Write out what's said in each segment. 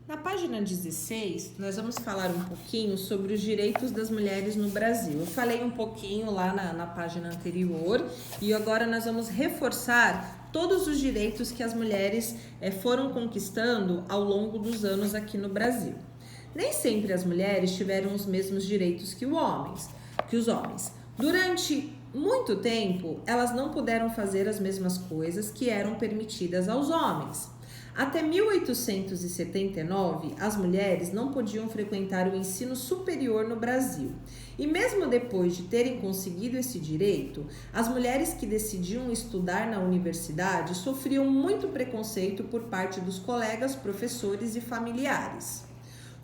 Na página 16, nós vamos falar um pouquinho sobre os direitos das mulheres no Brasil. Eu falei um pouquinho lá na página anterior e agora nós vamos reforçar todos os direitos que as mulheres foram conquistando ao longo dos anos aqui no Brasil. Nem sempre as mulheres tiveram os mesmos direitos que os homens. Durante muito tempo, elas não puderam fazer as mesmas coisas que eram permitidas aos homens. Até 1879, as mulheres não podiam frequentar o ensino superior no Brasil. E mesmo depois de terem conseguido esse direito, as mulheres que decidiam estudar na universidade sofriam muito preconceito por parte dos colegas, professores e familiares.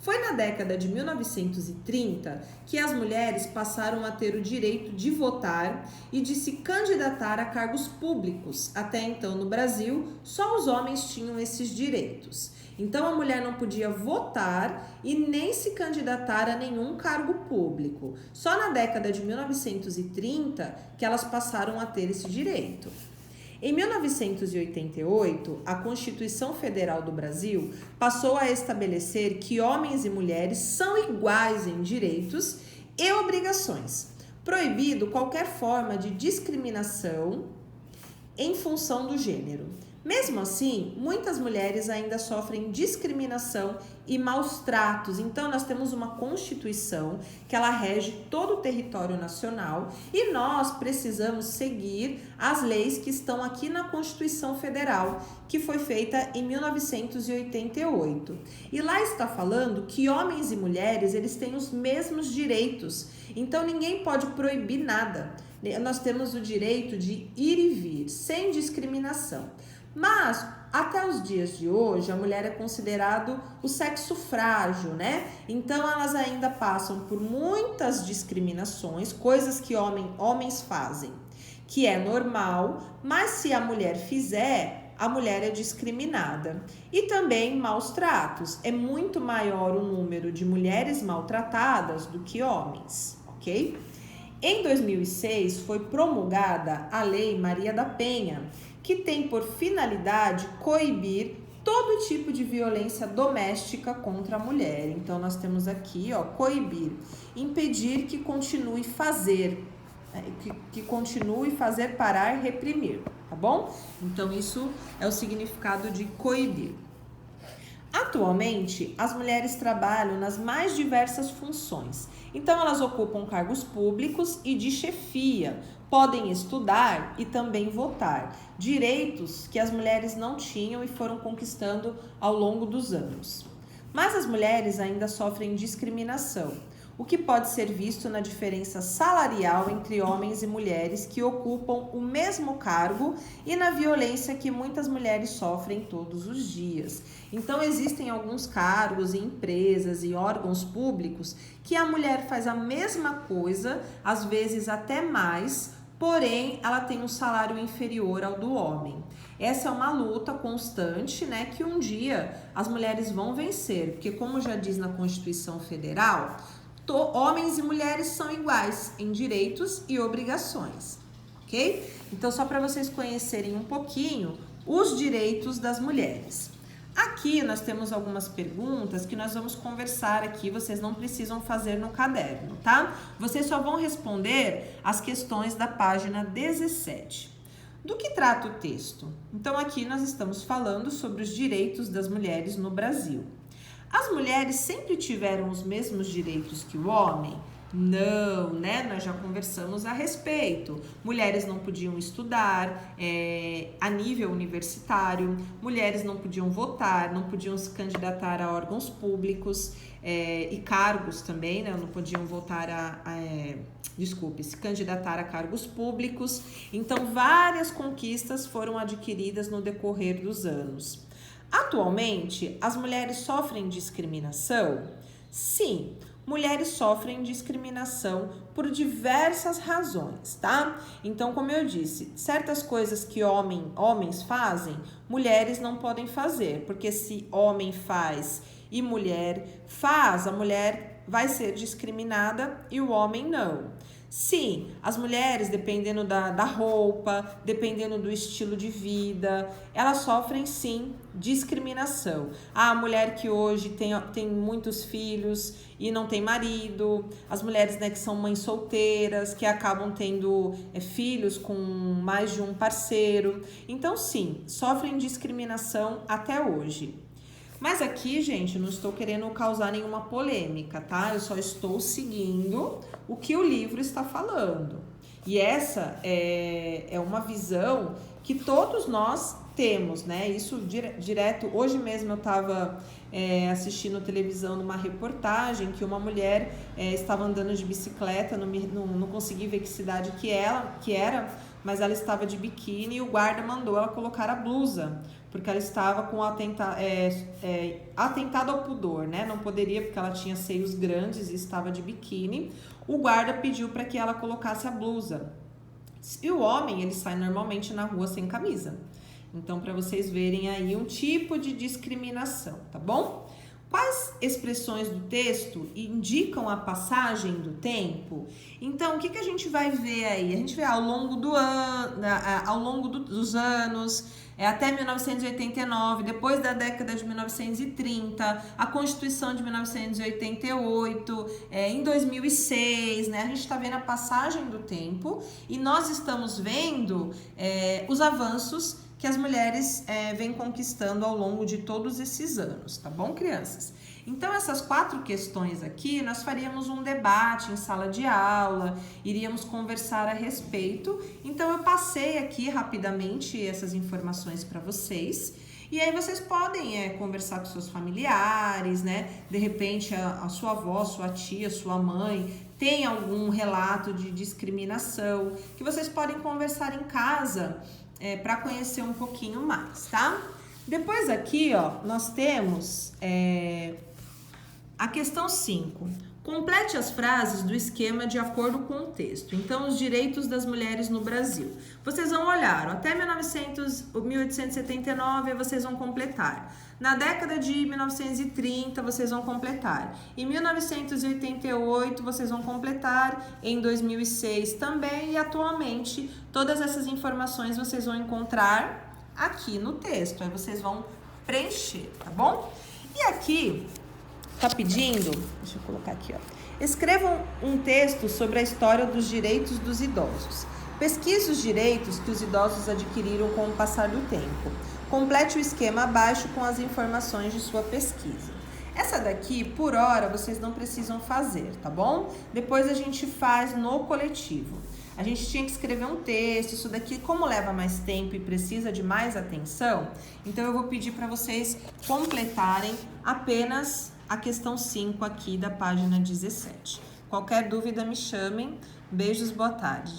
Foi na década de 1930 que as mulheres passaram a ter o direito de votar e de se candidatar a cargos públicos. Até então, no Brasil, só os homens tinham esses direitos. Então, a mulher não podia votar e nem se candidatar a nenhum cargo público. Só na década de 1930 que elas passaram a ter esse direito. Em 1988, a Constituição Federal do Brasil passou a estabelecer que homens e mulheres são iguais em direitos e obrigações, proibido qualquer forma de discriminação em função do gênero. Mesmo assim, muitas mulheres ainda sofrem discriminação e maus tratos. Então, nós temos uma Constituição que ela rege todo o território nacional e nós precisamos seguir as leis que estão aqui na Constituição Federal, que foi feita em 1988. E lá está falando que homens e mulheres, eles têm os mesmos direitos. Então, ninguém pode proibir nada. Nós temos o direito de ir e vir, sem discriminação. Mas, até os dias de hoje, a mulher é considerado o sexo frágil, né? Então, elas ainda passam por muitas discriminações, coisas que homens fazem, que é normal, mas se a mulher fizer, a mulher é discriminada. E também maus tratos. É muito maior o número de mulheres maltratadas do que homens, ok? Em 2006, foi promulgada a Lei Maria da Penha, que tem por finalidade coibir todo tipo de violência doméstica contra a mulher. Então, nós temos aqui, coibir, impedir que continue fazer, parar, reprimir, tá bom? Então, isso é o significado de coibir. Atualmente, as mulheres trabalham nas mais diversas funções. Então, elas ocupam cargos públicos e de chefia, podem estudar e também votar. Direitos que as mulheres não tinham e foram conquistando ao longo dos anos. Mas as mulheres ainda sofrem discriminação, o que pode ser visto na diferença salarial entre homens e mulheres que ocupam o mesmo cargo e na violência que muitas mulheres sofrem todos os dias. Então, existem alguns cargos em empresas e órgãos públicos que a mulher faz a mesma coisa, às vezes até mais, porém, ela tem um salário inferior ao do homem. Essa é uma luta constante, né, que um dia as mulheres vão vencer, porque como já diz na Constituição Federal, homens e mulheres são iguais em direitos e obrigações, ok? Então, só para vocês conhecerem um pouquinho os direitos das mulheres. Aqui nós temos algumas perguntas que nós vamos conversar aqui, vocês não precisam fazer no caderno, tá? Vocês só vão responder as questões da página 17. Do que trata o texto? Então, aqui nós estamos falando sobre os direitos das mulheres no Brasil. As mulheres sempre tiveram os mesmos direitos que o homem? Não, né? Nós já conversamos a respeito. Mulheres não podiam estudar a nível universitário, mulheres não podiam votar, não podiam se candidatar a órgãos públicos e cargos também, né? Não podiam votar se candidatar a cargos públicos. Então, várias conquistas foram adquiridas no decorrer dos anos. Atualmente, as mulheres sofrem discriminação? Sim, mulheres sofrem discriminação por diversas razões, tá? Então, como eu disse, certas coisas que homens fazem, mulheres não podem fazer, porque se homem faz e mulher faz, a mulher vai ser discriminada e o homem não. Sim, as mulheres, dependendo da roupa, dependendo do estilo de vida, elas sofrem sim discriminação. A mulher que hoje tem muitos filhos e não tem marido, as mulheres, né, que são mães solteiras, que acabam tendo filhos com mais de um parceiro. Então, sim, sofrem discriminação até hoje. Mas aqui, gente, não estou querendo causar nenhuma polêmica, tá? Eu só estou seguindo o que o livro está falando. E essa é uma visão que todos nós temos, né? Isso direto. Hoje mesmo eu estava assistindo televisão numa reportagem que uma mulher estava andando de bicicleta, não consegui ver que cidade que era, mas ela estava de biquíni e o guarda mandou ela colocar a blusa, porque ela estava com atentado ao pudor, né? Não poderia, porque ela tinha seios grandes e estava de biquíni. O guarda pediu para que ela colocasse a blusa. E o homem, ele sai normalmente na rua sem camisa. Então, para vocês verem aí um tipo de discriminação, tá bom? Quais expressões do texto indicam a passagem do tempo? Então, o que a gente vai ver aí? A gente vê ao longo dos anos, até 1989, depois da década de 1930, a Constituição de 1988, em 2006, né? A gente está vendo a passagem do tempo e nós estamos vendo os avanços que as mulheres vêm conquistando ao longo de todos esses anos, tá bom, crianças? Então, essas 4 questões aqui, nós faríamos um debate em sala de aula, iríamos conversar a respeito. Então, eu passei aqui rapidamente essas informações para vocês. E aí vocês podem conversar com seus familiares, né? De repente, a sua avó, sua tia, sua mãe tem algum relato de discriminação, que vocês podem conversar em casa, para conhecer um pouquinho mais, tá? Depois aqui, ó, nós temos a questão 5. Complete as frases do esquema de acordo com o texto. Então, os direitos das mulheres no Brasil. Vocês vão olhar, ó, até 1879 vocês vão completar. Na década de 1930 vocês vão completar. Em 1988 vocês vão completar. Em 2006 também. E atualmente todas essas informações vocês vão encontrar aqui no texto. Aí vocês vão preencher, tá bom? E aqui tá pedindo, deixa eu colocar aqui, ó. Escrevam um texto sobre a história dos direitos dos idosos. Pesquise os direitos que os idosos adquiriram com o passar do tempo. Complete o esquema abaixo com as informações de sua pesquisa. Essa daqui, por hora, vocês não precisam fazer, tá bom? Depois a gente faz no coletivo. A gente tinha que escrever um texto, isso daqui, como leva mais tempo e precisa de mais atenção, então eu vou pedir para vocês completarem apenas a questão 5 aqui da página 17. Qualquer dúvida me chamem. Beijos, boa tarde.